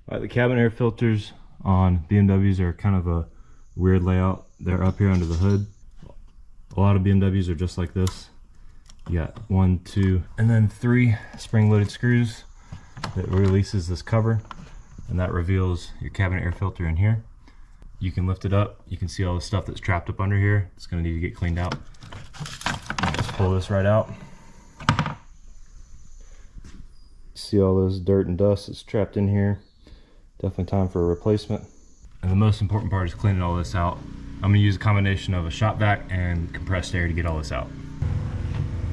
All right, the cabin air filters on BMWs are kind of a weird layout. They're up here under the hood. A lot of BMWs are just like this. You got 1, 2, and then 3 spring-loaded screws that releases this cover, and that reveals your cabin air filter in here. You can lift it up. You can see all the stuff that's trapped up under here. It's going to need to get cleaned out. Just pull this right out. See all this dirt and dust that's trapped in here. Definitely time for a replacement. And the most important part is cleaning all this out. I'm gonna use a combination of a shop vac and compressed air to get all this out.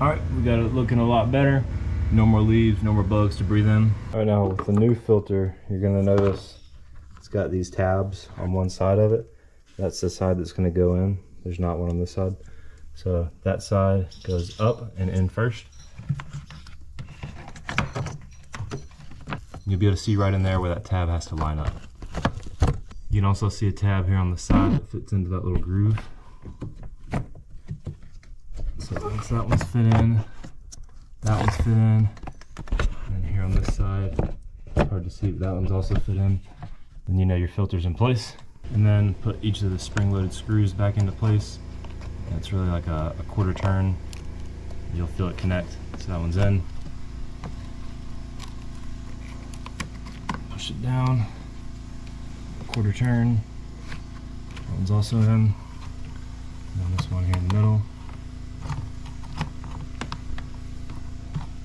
All right, we got it looking a lot better. No more leaves, no more bugs to breathe in. All right, now with the new filter, you're gonna notice it's got these tabs on one side of it. That's the side that's gonna go in. There's not one on this side. So that side goes up and in first. You'll be able to see right in there where that tab has to line up. You can also see a tab here on the side that fits into that little groove. So once that one's fit in, that one's fit in, and here on this side, it's hard to see, but that one's also fit in. Then you know your filter's in place. And then put each of the spring-loaded screws back into place. And it's really like a quarter turn. You'll feel it connect. So that one's in. Push it down, quarter turn, that one's also in, and then this one here in the middle,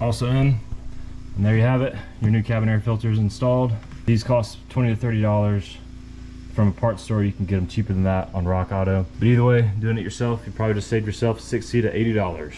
also in, and there you have it, your new cabin air filters installed. These cost $20 to $30 from a parts store. You can get them cheaper than that on Rock Auto, but either way, doing it yourself, you probably just saved yourself $60 to $80.